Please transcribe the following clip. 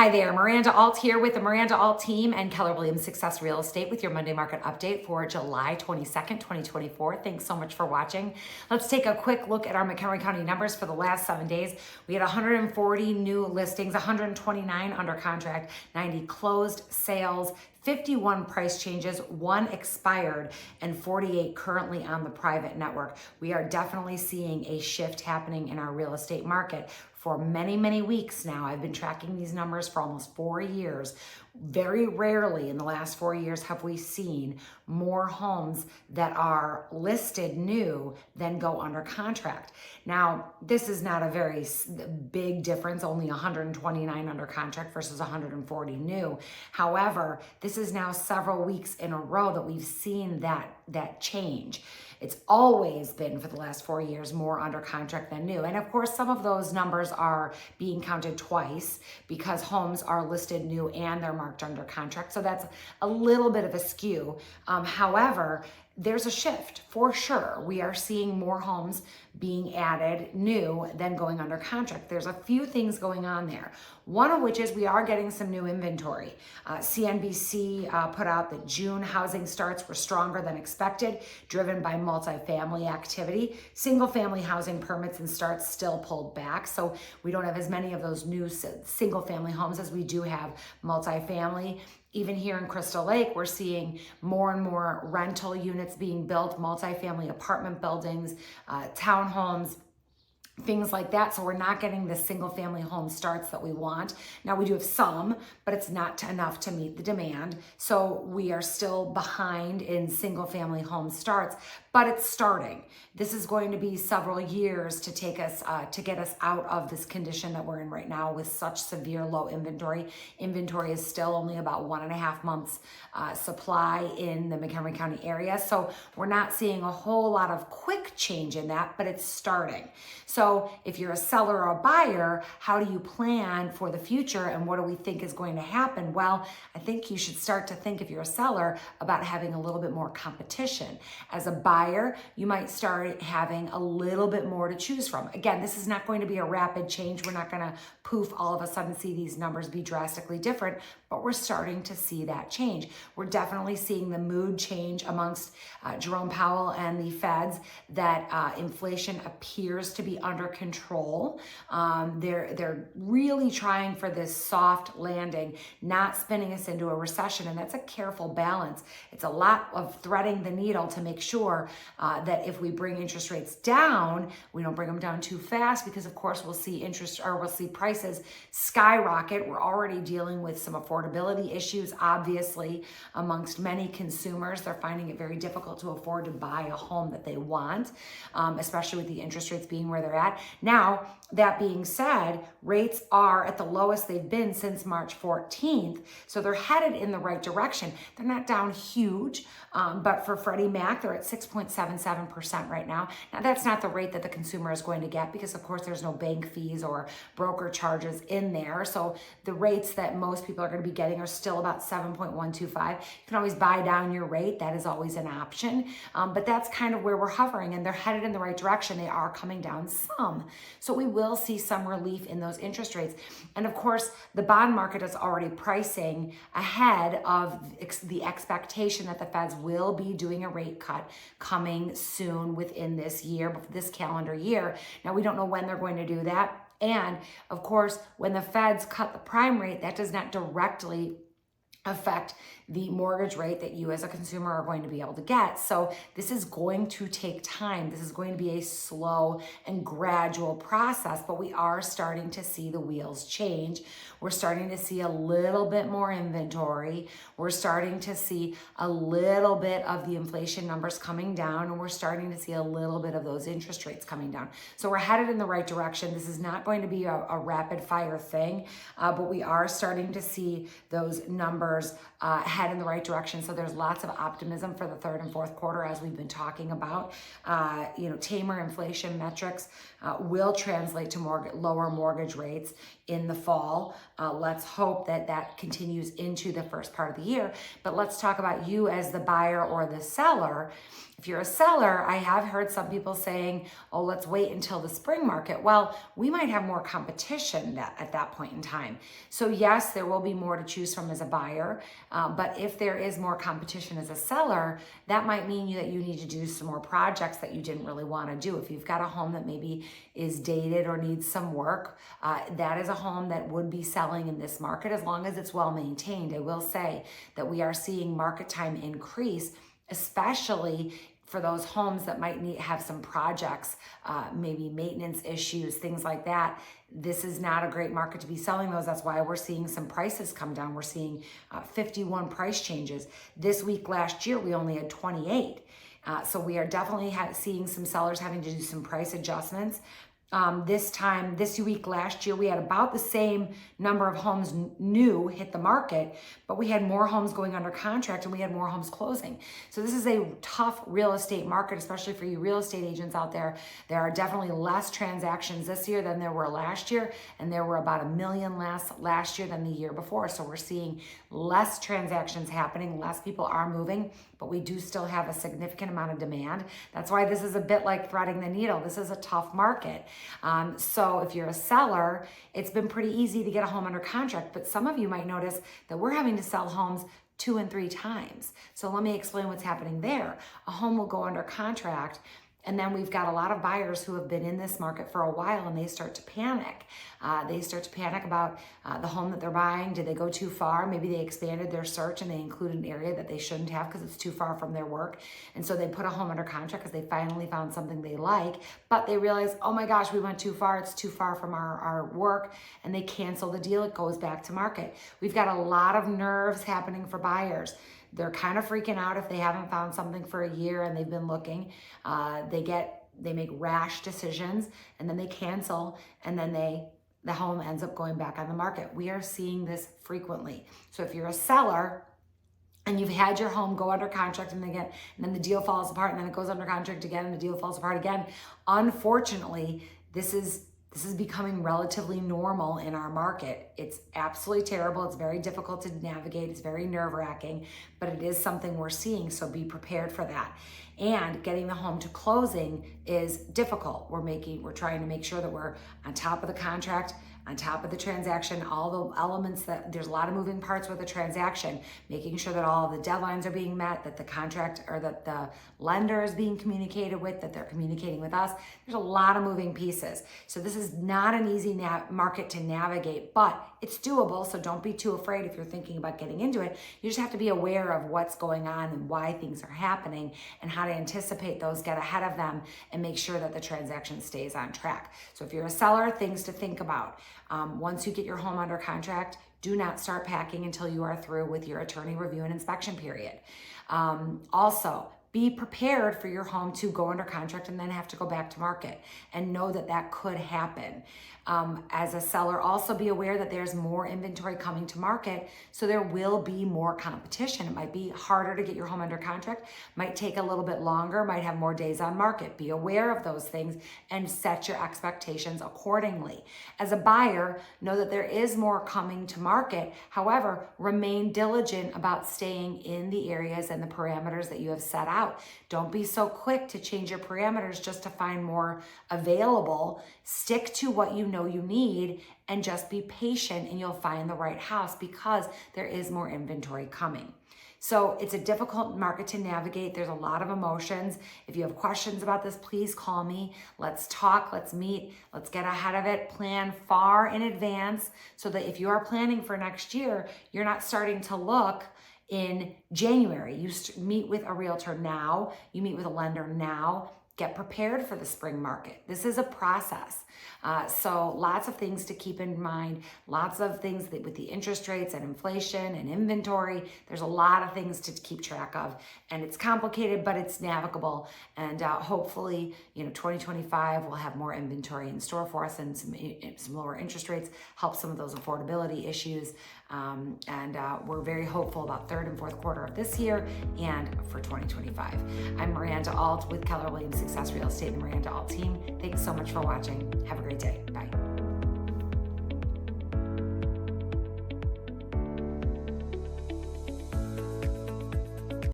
Hi there, Miranda Alt here with the Miranda Alt team and Keller Williams Success Real Estate with your Monday market update for July 22nd, 2024. Thanks so much for watching. Let's take a quick look at our Montgomery County numbers for the last 7 days. We had 140 new listings, 129 under contract, 90 closed sales, 51 price changes, 1 expired, and 48 currently on the private network. We are definitely seeing a shift happening in our real estate market. For many, many weeks now, I've been tracking these numbers for almost 4 years. Very rarely in the last 4 years have we seen more homes that are listed new than go under contract. Now, this is not a very big difference, only 129 under contract versus 140 new. However, this is now several weeks in a row that we've seen that change. It's always been, for the last 4 years, more under contract than new. And of course, some of those numbers are being counted twice because homes are listed new and they're marked under contract. So that's a little bit of a skew. However, there's a shift for sure. We are seeing more homes being added new than going under contract. There's a few things going on there. One of which is we are getting some new inventory. CNBC put out that June housing starts were stronger than expected, driven by multifamily activity. Single family housing permits and starts still pulled back. So we don't have as many of those new single family homes as we do have multifamily. Even here in Crystal Lake, we're seeing more and more rental units being built, multifamily apartment buildings, townhomes, things like that. So we're not getting the single family home starts that we want. Now we do have some, but it's not enough to meet the demand. So we are still behind in single family home starts, but it's starting. This is going to be several years to take us, to get us out of this condition that we're in right now with such severe low inventory. Inventory is still only about 1.5 months supply in the Montgomery County area. So we're not seeing a whole lot of quick change in that, but it's starting. So if you're a seller or a buyer, how do you plan for the future and what do we think is going to happen? Well, I think you should start to think, if you're a seller, about having a little bit more competition. As a buyer, you might start having a little bit more to choose from. Again, this is not going to be a rapid change. We're not going to poof all of a sudden see these numbers be drastically different, but we're starting to see that change. We're definitely seeing the mood change amongst Jerome Powell and the Feds that inflation appears to be under control. They're really trying for this soft landing, not spinning us into a recession, and that's a careful balance. It's a lot of threading the needle to make sure that if we bring interest rates down, we don't bring them down too fast, because of course we'll see prices skyrocket. We're already dealing with some affordability issues, obviously, amongst many consumers. They're finding it very difficult to afford to buy a home that they want, especially with the interest rates being where they're at. Now, that being said, rates are at the lowest they've been since March 14th, so they're headed in the right direction. They're not down huge, but for Freddie Mac, they're at 6.77% right now. Now, that's not the rate that the consumer is going to get because, of course, there's no bank fees or broker charges in there. So the rates that most people are going to be getting are still about 7.125. You can always buy down your rate. That is always an option, but that's kind of where we're hovering, and they're headed in the right direction. They are coming down some. So we will see some relief in those interest rates. And of course, the bond market is already pricing ahead of the expectation that the Feds will be doing a rate cut coming soon within this year, this calendar year. Now, we don't know when they're going to do that. And of course, when the Feds cut the prime rate, that does not directly affect the mortgage rate that you as a consumer are going to be able to get. So this is going to take time. This is going to be a slow and gradual process, but we are starting to see the wheels change. We're starting to see a little bit more inventory. We're starting to see a little bit of the inflation numbers coming down, and we're starting to see a little bit of those interest rates coming down. So we're headed in the right direction. This is not going to be a rapid fire thing, but we are starting to see those numbers head in the right direction. So there's lots of optimism for the third and fourth quarter, as we've been talking about. Tamer inflation metrics will translate to lower mortgage rates. in the fall. Let's hope that that continues into the first part of the year. But let's talk about you as the buyer or the seller. If you're a seller, I have heard some people saying, oh, let's wait until the spring market. Well, we might have more competition at that point in time. So yes, there will be more to choose from as a buyer, but if there is more competition as a seller, that might mean that you need to do some more projects that you didn't really want to do. If you've got a home that maybe is dated or needs some work, that is a home that would be selling in this market as long as it's well maintained. I will say that we are seeing market time increase, especially for those homes that might have some projects, maybe maintenance issues, things like that. This is not a great market to be selling those. That's why we're seeing some prices come down. We're seeing 51 price changes. This week last year, we only had 28. So we are definitely seeing some sellers having to do some price adjustments. This week last year, we had about the same number of homes new hit the market, but we had more homes going under contract and we had more homes closing. So this is a tough real estate market, especially for you real estate agents out there. There are definitely less transactions this year than there were last year, and there were about 1 million less last year than the year before. So we're seeing less transactions happening, less people are moving, but we do still have a significant amount of demand. That's why this is a bit like threading the needle. This is a tough market. So if you're a seller, it's been pretty easy to get a home under contract, but some of you might notice that we're having to sell homes 2 and 3 times. So let me explain what's happening there. A home will go under contract, and then we've got a lot of buyers who have been in this market for a while, and they start to panic. They start to panic about the home that they're buying. Did they go too far? Maybe they expanded their search and they included an area that they shouldn't have because it's too far from their work. And so they put a home under contract because they finally found something they like, but they realize, oh my gosh, we went too far. It's too far from our work. And they cancel the deal. It goes back to market. We've got a lot of nerves happening for buyers. They're kind of freaking out if they haven't found something for a year and they've been looking. They make rash decisions and then they cancel, and then the home ends up going back on the market. We are seeing this frequently. So if you're a seller and you've had your home go under contract and then the deal falls apart, and then it goes under contract again and the deal falls apart again, unfortunately, this is becoming relatively normal in our market. It's absolutely terrible. It's very difficult to navigate. It's very nerve-wracking, but it is something we're seeing, so be prepared for that. And getting the home to closing is difficult. We're trying to make sure that we're on top of the contract, on top of the transaction, all the elements that there's a lot of moving parts with a transaction, making sure that all of the deadlines are being met, that the contract or that the lender is being communicated with, that they're communicating with us. There's a lot of moving pieces. So this is not an easy market to navigate, but it's doable. So don't be too afraid if you're thinking about getting into it. You just have to be aware of what's going on and why things are happening and how to anticipate those, get ahead of them, and make sure that the transaction stays on track. So if you're a seller, things to think about. Once you get your home under contract, do not start packing until you are through with your attorney review and inspection period. Also, be prepared for your home to go under contract and then have to go back to market, and know that that could happen. As a seller, also be aware that there's more inventory coming to market, so there will be more competition. It might be harder to get your home under contract, might take a little bit longer, might have more days on market. Be aware of those things and set your expectations accordingly. As a buyer, know that there is more coming to market. However, remain diligent about staying in the areas and the parameters that you have set out. Don't be so quick to change your parameters just to find more available. Stick to what you know you need and just be patient, and you'll find the right house because there is more inventory coming. So it's a difficult market to navigate. There's a lot of emotions. If you have questions about this, please call me. Let's talk, let's meet, let's get ahead of it. Plan far in advance so that if you are planning for next year, you're not starting to look in January. You meet with a realtor now, you meet with a lender now. Get prepared for the spring market. This is a process. So lots of things to keep in mind, lots of things that with the interest rates and inflation and inventory, there's a lot of things to keep track of, and it's complicated, but it's navigable. And hopefully, 2025 will have more inventory in store for us, and some lower interest rates help some of those affordability issues. And we're very hopeful about third and fourth quarter of this year and for 2025. I'm Miranda 𝗨𝗱𝘆 with Keller Williams Success Real Estate and the Miranda 𝗨𝗱𝗆 team. Thanks so much for watching. Have a great day. Bye.